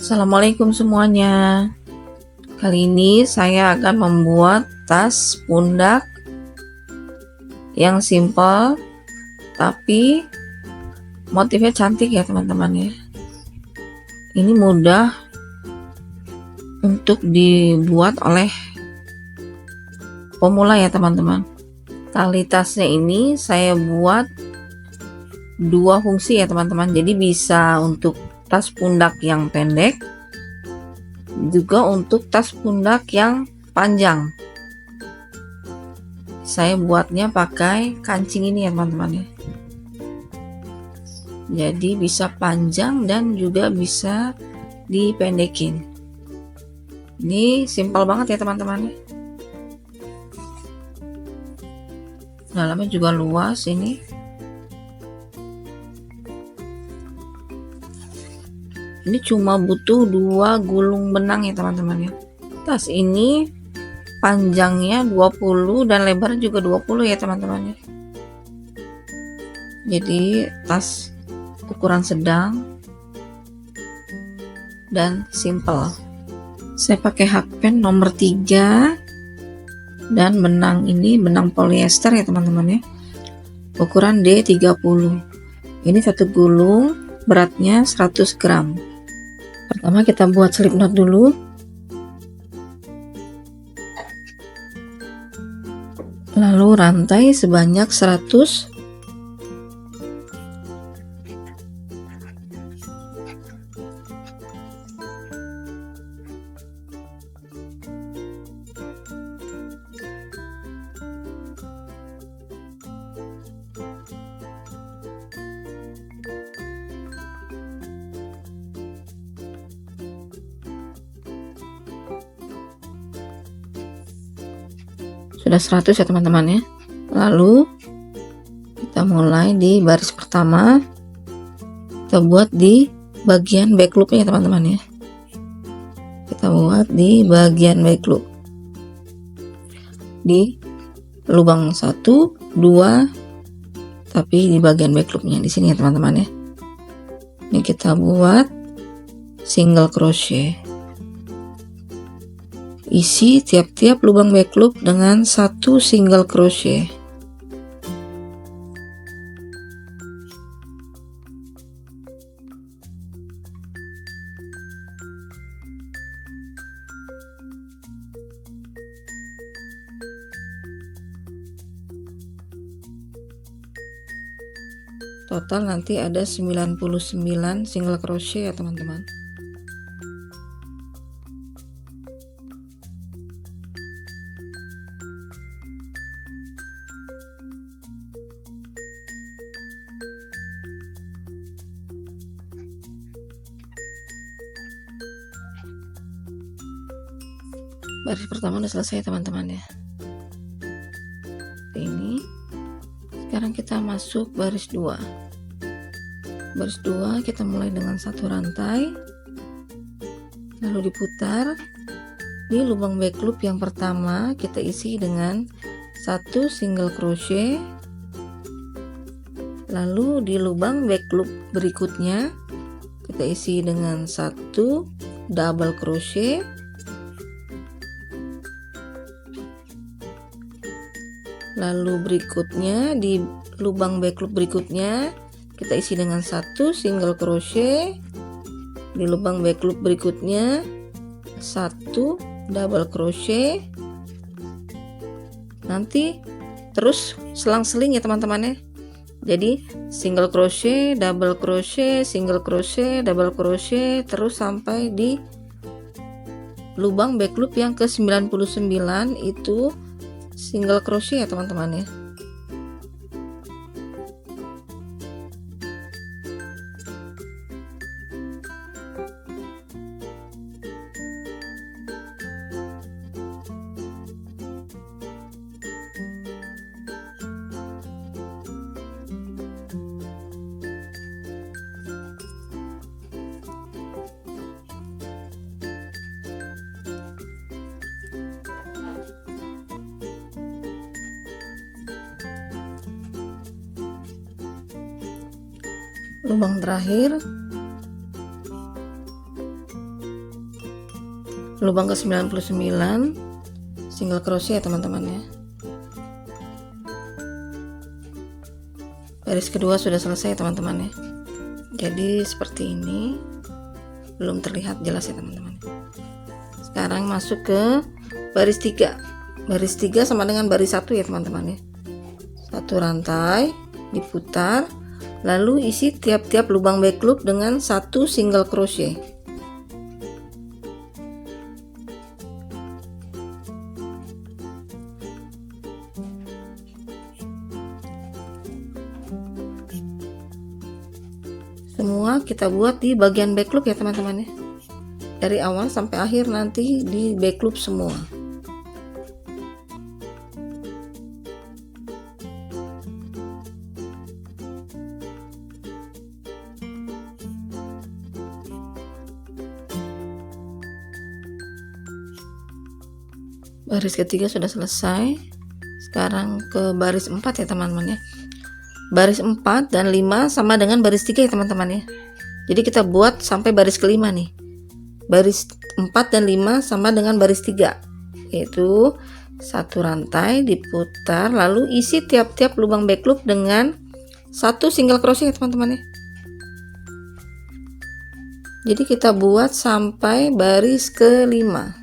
Assalamualaikum semuanya. Kali ini saya akan membuat tas pundak yang simple tapi motifnya cantik ya teman-teman ya. Ini mudah untuk dibuat oleh pemula ya teman-teman. Tali tasnya ini saya buat dua fungsi ya teman-teman. Jadi bisa untuk tas pundak yang pendek, juga untuk tas pundak yang panjang. Saya buatnya pakai kancing ini ya teman-teman ya. Jadi bisa panjang dan juga bisa dipendekin. Ini simpel banget ya teman-teman. Dalamnya juga luas ini. Ini cuma butuh 2 gulung benang ya teman-teman ya. Tas ini panjangnya 20 dan lebarnya juga 20 ya teman-teman ya. Jadi tas ukuran sedang dan simple. Saya pakai hakpen nomor 3 dan benang ini benang polyester ya teman-teman ya. Ukuran D30. Ini satu gulung, beratnya 100 gram. Pertama kita buat slip knot dulu. Lalu rantai sebanyak 100. Sudah 100 ya teman-teman ya. Lalu kita mulai di baris pertama, kita buat di bagian back loopnya ya teman-teman ya. Kita buat di bagian back loop di lubang 1, 2, tapi di bagian back loopnya di sini ya teman-teman ya. Ini kita buat single crochet. Isi tiap-tiap lubang back loop dengan 1 single crochet. Total nanti ada 99 single crochet ya teman-teman. Baris pertama udah selesai teman-teman ya. Ini sekarang kita masuk baris 2. Baris 2 kita mulai dengan 1 rantai, lalu diputar. Di lubang back loop yang pertama kita isi dengan 1 single crochet, lalu di lubang back loop berikutnya kita isi dengan 1 double crochet, lalu berikutnya di lubang back loop berikutnya kita isi dengan 1 single crochet, di lubang back loop berikutnya 1 double crochet. Nanti terus selang-seling ya teman-teman ya. Jadi single crochet, double crochet, single crochet, double crochet, terus sampai di lubang back loop yang ke-99 itu single crochet ya teman-teman ya. Lubang terakhir lubang ke 99 single crochet ya teman-teman ya. Baris kedua sudah selesai teman-teman ya. Jadi seperti ini, belum terlihat jelas ya teman-teman. Sekarang masuk ke baris 3. Baris 3 sama dengan baris 1 ya teman-teman ya. Satu rantai diputar, lalu isi tiap-tiap lubang back loop dengan satu single crochet. Semua kita buat di bagian back loop ya teman-teman ya. Dari awal sampai akhir nanti di back loop semua. Baris ketiga sudah selesai. Sekarang ke baris 4 ya teman-teman ya. Baris 4 dan 5 sama dengan baris 3 ya teman-teman ya. Jadi kita buat sampai baris kelima nih. Baris 4 dan 5 sama dengan baris 3, yaitu satu rantai diputar, lalu isi tiap-tiap lubang back loop dengan satu single crochet ya teman-teman ya. Jadi kita buat sampai baris kelima.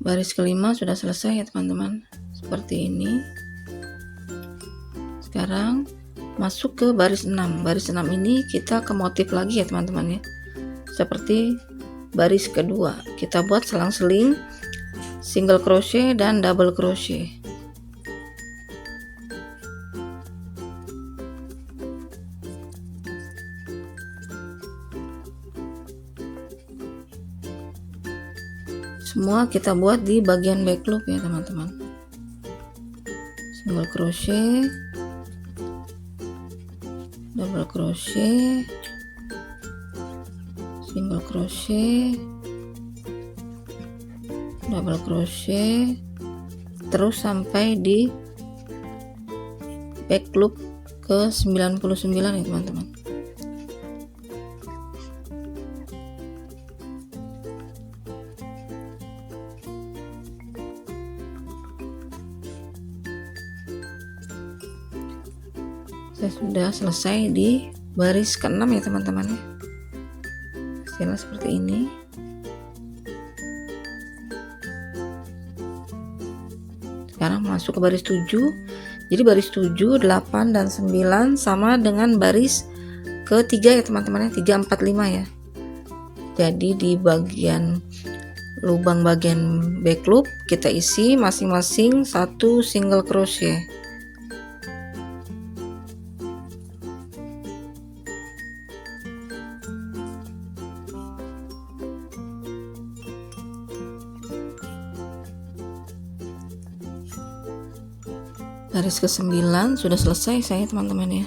Baris kelima sudah selesai ya teman-teman, seperti ini. Sekarang masuk ke baris 6. Baris 6 ini kita ke motif lagi ya teman-teman ya. Seperti baris kedua, kita buat selang-seling single crochet dan double crochet. Semua kita buat di bagian back loop ya teman-teman. Single crochet, double crochet, single crochet, double crochet, terus sampai di back loop ke 99 ya teman-teman. Saya sudah selesai di baris ke-6 ya teman-teman ya. Hasilnya seperti ini. Sekarang masuk ke baris 7. Jadi baris 7, 8 dan 9 sama dengan baris ketiga ya teman-teman ya, 3, 4, 5 ya. Jadi di bagian lubang bagian back loop kita isi masing-masing satu single crochet. Baris ke-9 sudah selesai saya teman-teman ya.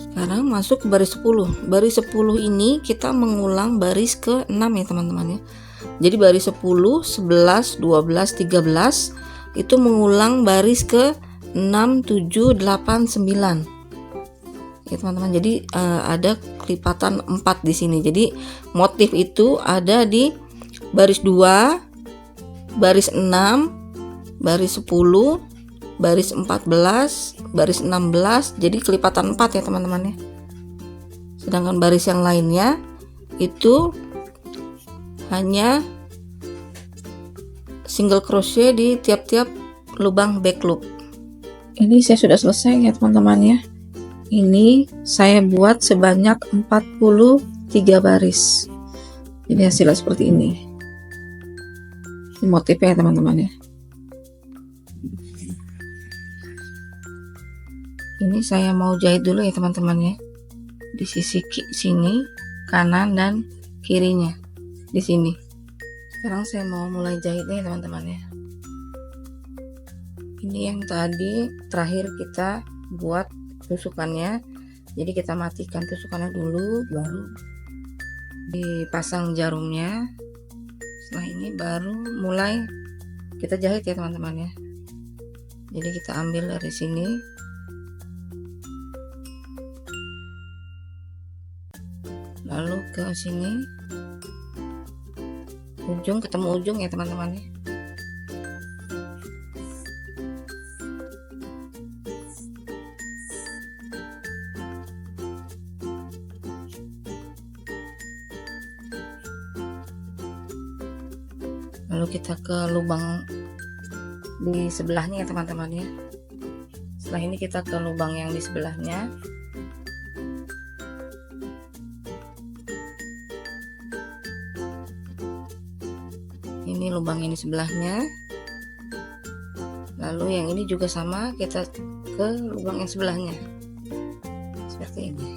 Sekarang masuk ke baris 10. Baris 10 ini kita mengulang baris ke-6 ya teman-teman ya. Jadi baris 10, 11, 12, 13 itu mengulang baris ke 6, 7, 8, 9. Ya teman-teman. Jadi ada kelipatan 4 di sini. Jadi motif itu ada di baris 2, baris 6, baris 10, baris 14, baris 16, jadi kelipatan 4 ya teman-teman ya. Sedangkan baris yang lainnya itu hanya single crochet di tiap-tiap lubang back loop. Ini saya sudah selesai ya teman-teman ya. Ini saya buat sebanyak 43 baris. Jadi hasilnya seperti ini. Ini motifnya ya teman-teman ya. Ini saya mau jahit dulu ya teman-teman ya. Di sisi sini, kanan dan kirinya. Di sini. Sekarang saya mau mulai jahitnya ya teman-teman ya. Ini yang tadi terakhir kita buat tusukannya. Jadi kita matikan tusukannya dulu, baru dipasang jarumnya. Setelah ini baru mulai kita jahit ya teman-teman ya. Jadi kita ambil dari sini, ke sini, ujung ketemu ujung ya teman-teman ya. Lalu kita ke lubang di sebelahnya ya teman-teman ya. Setelah ini kita ke lubang yang di sebelahnya. Ini lubang ini sebelahnya. Lalu yang ini juga sama, kita ke lubang yang sebelahnya. Seperti ini.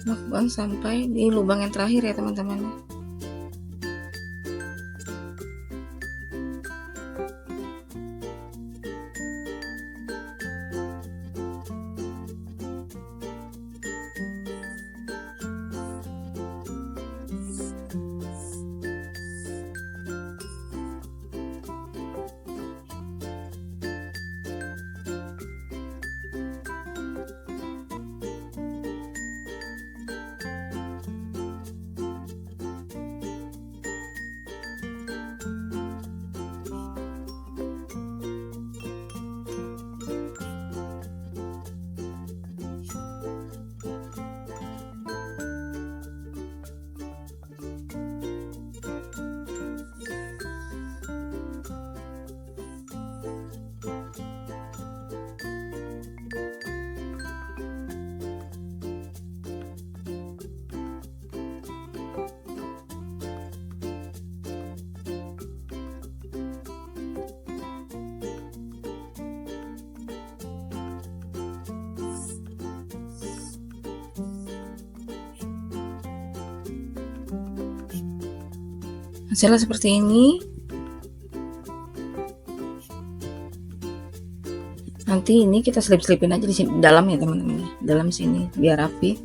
Lakukan sampai di lubang yang terakhir ya teman-teman. Hasilnya seperti ini. Nanti ini kita selip-selipin aja di sini dalam ya teman-teman, dalam sini biar rapi.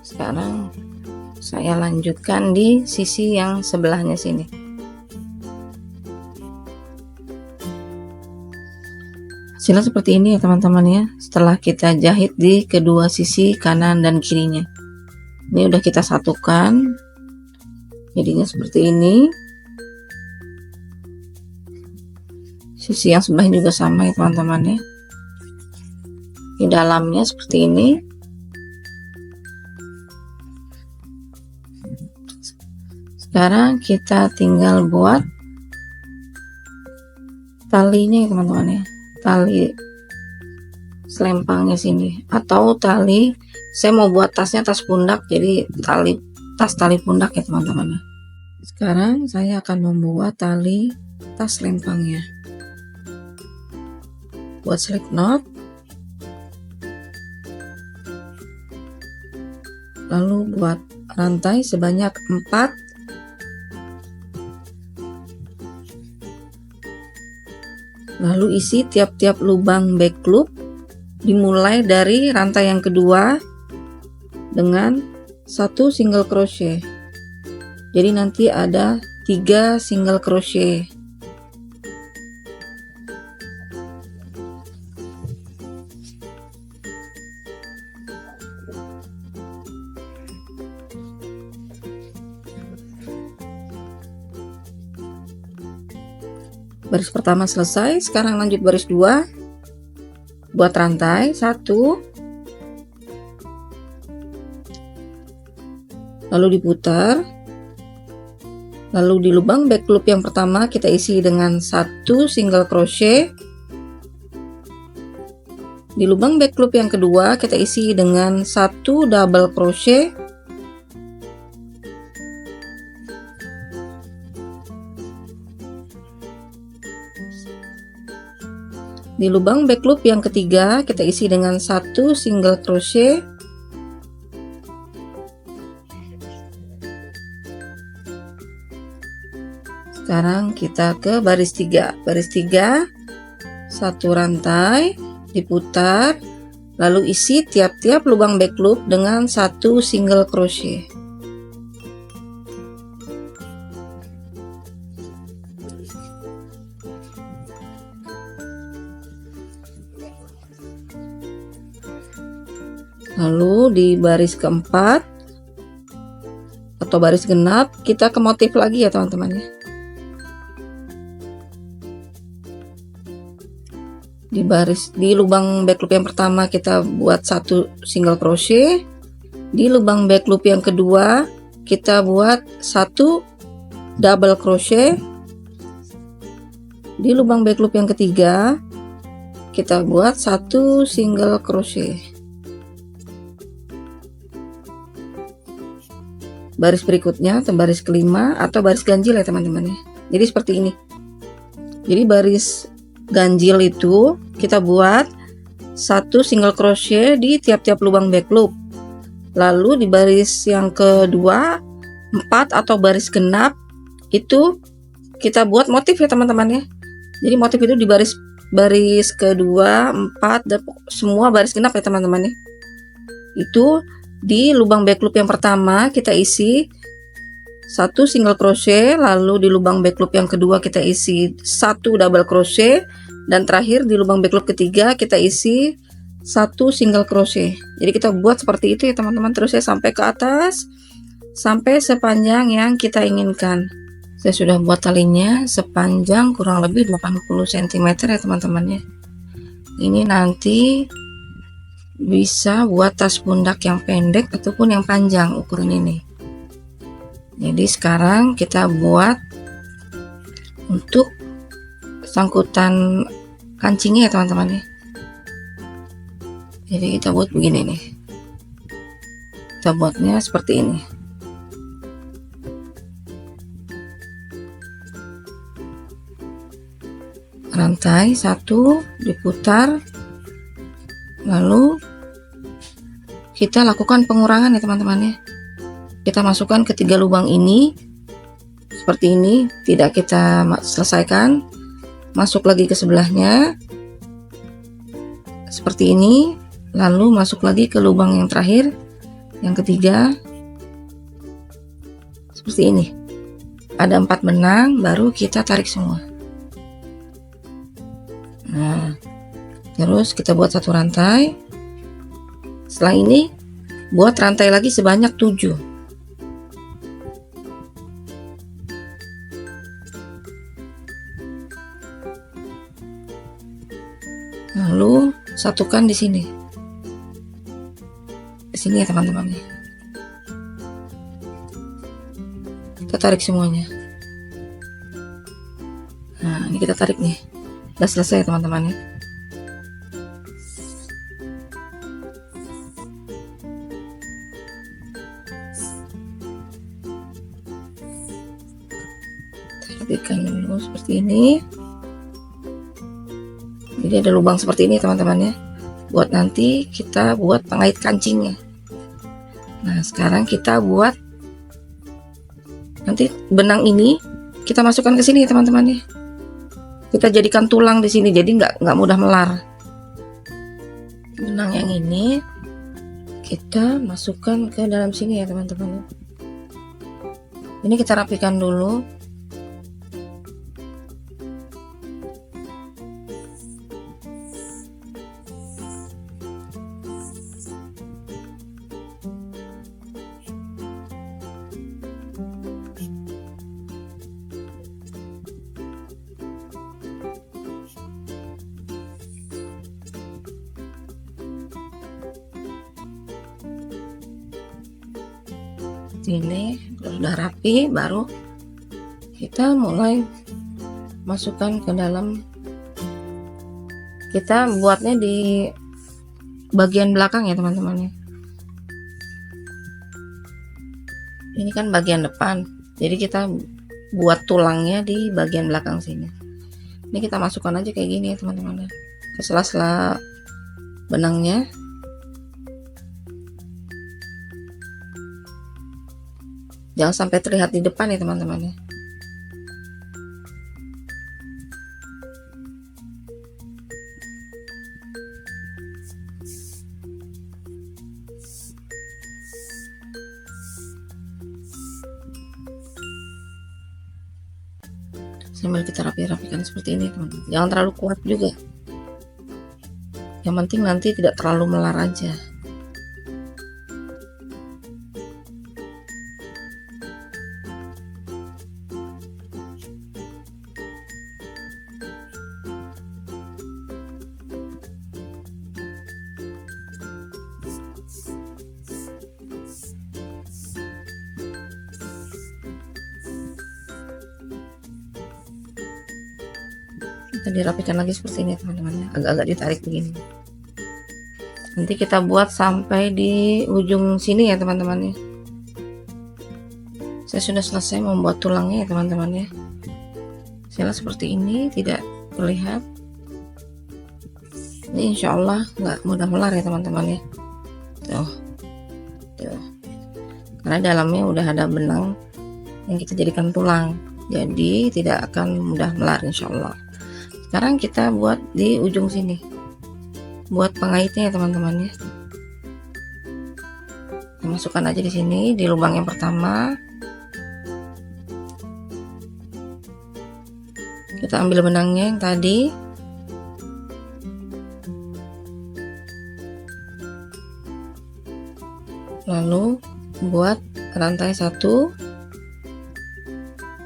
Sekarang saya lanjutkan di sisi yang sebelahnya sini. Hasilnya seperti ini ya teman-teman ya. Setelah kita jahit di kedua sisi kanan dan kirinya, ini udah kita satukan. Jadinya seperti ini. Sisi yang sebelah juga sama ya teman-teman ya. Di dalamnya seperti ini. Sekarang kita tinggal buat talinya ya teman-teman ya. Tali selempangnya sini, atau tali, saya mau buat tasnya tas pundak, jadi tali pundak ya teman-teman. Sekarang saya akan membuat tali tas lempangnya. Buat slip knot, lalu buat rantai sebanyak 4, lalu isi tiap-tiap lubang back loop dimulai dari rantai yang kedua dengan 1 single crochet. Jadi nanti ada 3 single crochet. Baris pertama selesai, sekarang lanjut baris 2. Buat rantai 1, lalu diputar, lalu di lubang back loop yang pertama kita isi dengan 1 single crochet. Di lubang back loop yang kedua kita isi dengan 1 double crochet. Di lubang back loop yang ketiga kita isi dengan 1 single crochet. Sekarang kita ke baris 3. Baris 3, 1 rantai, diputar, Lalu isi tiap-tiap lubang back loop dengan 1 single crochet. Lalu di baris keempat atau baris genap kita ke motif lagi ya teman-teman ya. Di lubang back loop yang pertama kita buat 1 single crochet. Di lubang back loop yang kedua kita buat 1 double crochet. Di lubang back loop yang ketiga kita buat 1 single crochet. Baris berikutnya atau baris kelima atau baris ganjil ya teman-teman ya. Jadi seperti ini. Jadi baris ganjil itu kita buat 1 single crochet di tiap-tiap lubang back loop. Lalu di baris yang kedua 4 atau baris genap itu kita buat motif ya teman-teman ya. Jadi motif itu di baris kedua, 4 dan semua baris genap ya teman-teman ya. Itu di lubang back loop yang pertama kita isi 1 single crochet, lalu di lubang back loop yang kedua kita isi 1 double crochet, dan terakhir di lubang back loop ketiga kita isi 1 single crochet. Jadi kita buat seperti itu ya teman-teman, terus ya sampai ke atas sampai sepanjang yang kita inginkan. Saya sudah buat talinya sepanjang kurang lebih 80 cm ya teman-teman ya. Ini nanti bisa buat tas pundak yang pendek ataupun yang panjang ukuran ini. Jadi sekarang kita buat untuk sangkutan kancingnya ya teman-teman ya. Jadi kita buat begini nih. Kita buatnya seperti ini. Rantai 1 diputar, lalu kita lakukan pengurangan ya teman-teman ya. Kita masukkan ke 3 lubang ini seperti ini, tidak kita selesaikan. Masuk lagi ke sebelahnya seperti ini, lalu masuk lagi ke lubang yang terakhir yang ketiga seperti ini. Ada 4 benang, baru kita tarik semua. Nah, terus kita buat 1 rantai. Setelah ini buat rantai lagi sebanyak 7. Lalu satukan di sini. Di sini ya teman-teman ya. Kita tarik semuanya. Nah, ini kita tarik nih. Udah selesai ya teman-teman ya. Rapikan dulu seperti ini. Jadi ada lubang seperti ini teman-teman ya. Buat nanti kita buat pengait kancingnya. Nah, sekarang kita buat nanti benang ini kita masukkan ke sini ya teman-teman ya. Kita jadikan tulang di sini, jadi nggak mudah melar. Benang yang ini kita masukkan ke dalam sini ya teman-teman. Ini kita rapikan dulu. Ini sudah rapi, baru kita mulai masukkan ke dalam. Kita buatnya di bagian belakang ya teman-teman ya. Ini kan bagian depan, jadi kita buat tulangnya di bagian belakang sini. Ini kita masukkan aja kayak gini ya teman-teman ya, ke sela-sela benangnya. Jangan sampai terlihat di depan ya teman-teman ya. sambil kita rapikan seperti ini teman-teman. Jangan terlalu kuat juga, yang penting nanti tidak terlalu melar aja. Kita dirapikan lagi seperti ini teman-teman, agak-agak ditarik begini. Nanti kita buat sampai di ujung sini ya teman-teman ya. Saya sudah selesai membuat tulangnya ya teman-teman ya. Saya seperti ini, tidak terlihat. Ini insya Allah nggak mudah melar ya teman-teman ya. Tuh, karena dalamnya udah ada benang yang kita jadikan tulang, jadi tidak akan mudah melar insya Allah. Sekarang kita buat di ujung sini, buat pengaitnya ya teman-teman ya. Kita masukkan aja di sini di lubang yang pertama. Kita ambil benangnya yang tadi, lalu buat rantai satu.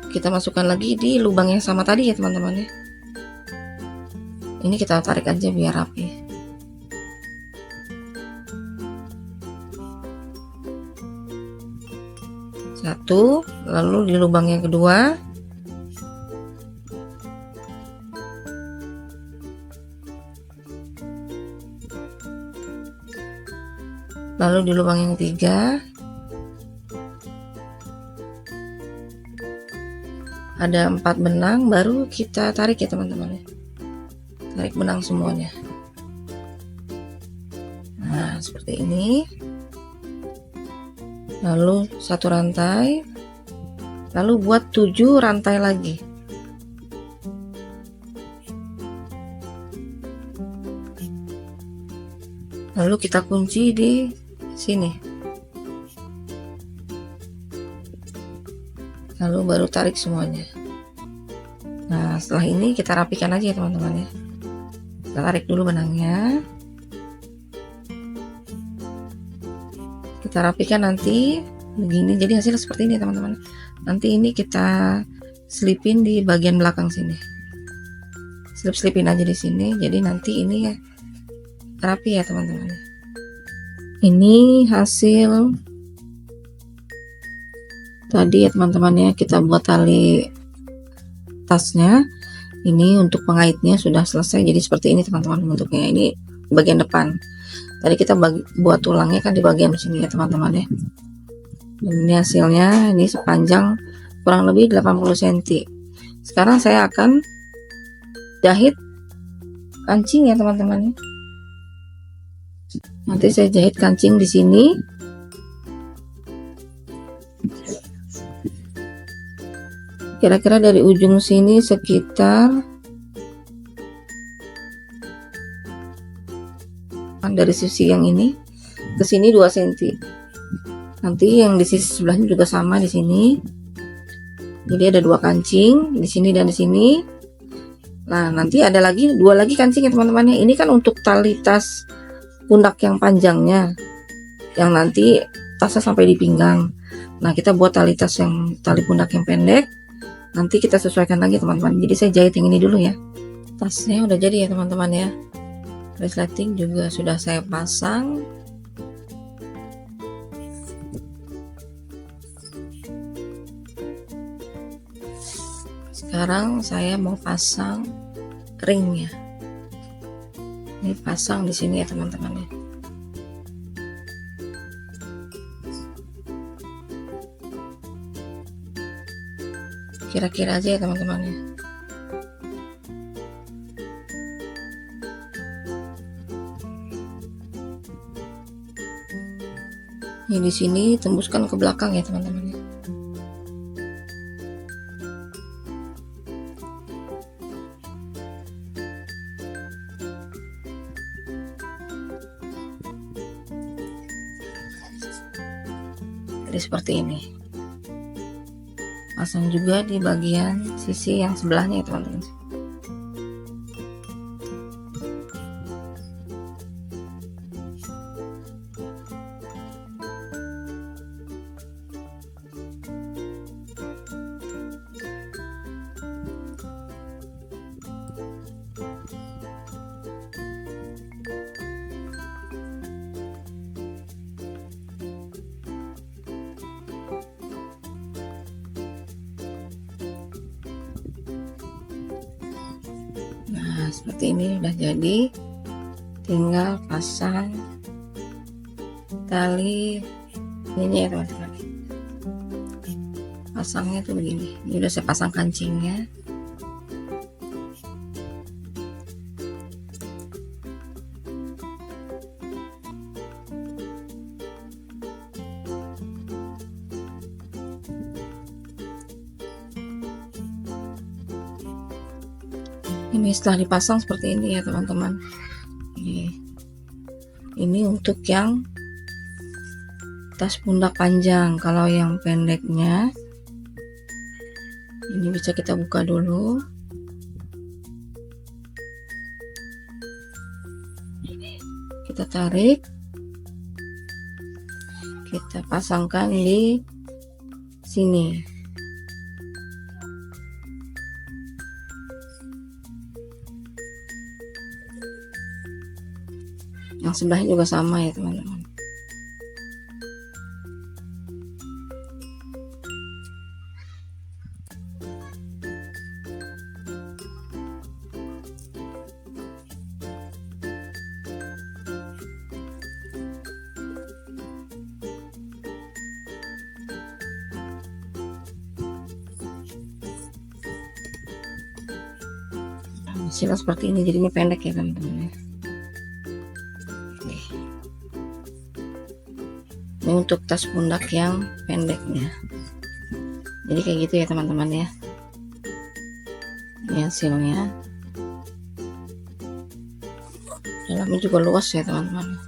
Kita masukkan lagi di lubang yang sama tadi ya teman-teman ya. Ini kita tarik aja biar rapi. Satu, lalu di lubang yang kedua. Lalu di lubang yang ketiga. Ada 4 benang, baru kita tarik ya teman-teman ya. Tarik benang semuanya. Nah seperti ini. Lalu satu rantai, lalu buat 7 rantai lagi. Lalu kita kunci di sini, lalu baru tarik semuanya. Nah setelah ini kita rapikan aja ya teman-teman ya. Kita tarik dulu benangnya, kita rapikan nanti begini, jadi hasilnya seperti ini teman-teman. Nanti ini kita selipin di bagian belakang sini, selipin aja di sini, jadi nanti ini ya rapi ya teman-teman. Ini hasil tadi ya teman-teman ya, kita buat tali tasnya. Ini untuk pengaitnya sudah selesai, jadi seperti ini teman-teman bentuknya. Ini bagian depan, tadi kita buat tulangnya kan di bagian sini ya teman-teman ya. Dan ini hasilnya, ini sepanjang kurang lebih 80 cm. Sekarang saya akan jahit kancing ya teman-teman ya. Nanti saya jahit kancing di sini. Kira-kira dari ujung sini sekitar, dari sisi yang ini ke sini 2 cm. Nanti yang di sisi sebelahnya juga sama di sini. Jadi ada 2 kancing di sini dan di sini. Nah, nanti ada lagi 2 lagi kancing ya teman-teman ya. Ini kan untuk tali tas pundak yang panjangnya, yang nanti tasnya sampai di pinggang. Nah, kita buat tali tas yang tali pundak yang pendek. Nanti kita sesuaikan lagi teman-teman. Jadi saya jahit yang ini dulu ya. Tasnya udah jadi ya teman-teman ya. Resleting juga sudah saya pasang. Sekarang saya mau pasang ringnya. Ini pasang di sini ya teman-teman ya. Kira-kira aja ya teman-teman ya. Ini di sini tembuskan ke belakang ya teman-teman ya. Jadi seperti ini. pasang juga di bagian sisi yang sebelahnya ya teman-teman. Nah, seperti ini udah jadi, tinggal pasang tali ini ya teman-teman. Pasangnya tuh begini. Ini udah saya pasang kancingnya. Ini setelah dipasang seperti ini ya teman-teman. Ini untuk yang tas pundak panjang. Kalau yang pendeknya ini bisa kita buka dulu. Kita tarik, kita pasangkan di sini. Yang sebelahnya juga sama ya teman-teman. Hasilnya seperti ini, jadinya pendek ya teman-teman. Ini untuk tas pundak yang pendeknya. Jadi kayak gitu ya teman-teman ya. Ini hasilnya. Dalamnya juga luas ya teman-teman.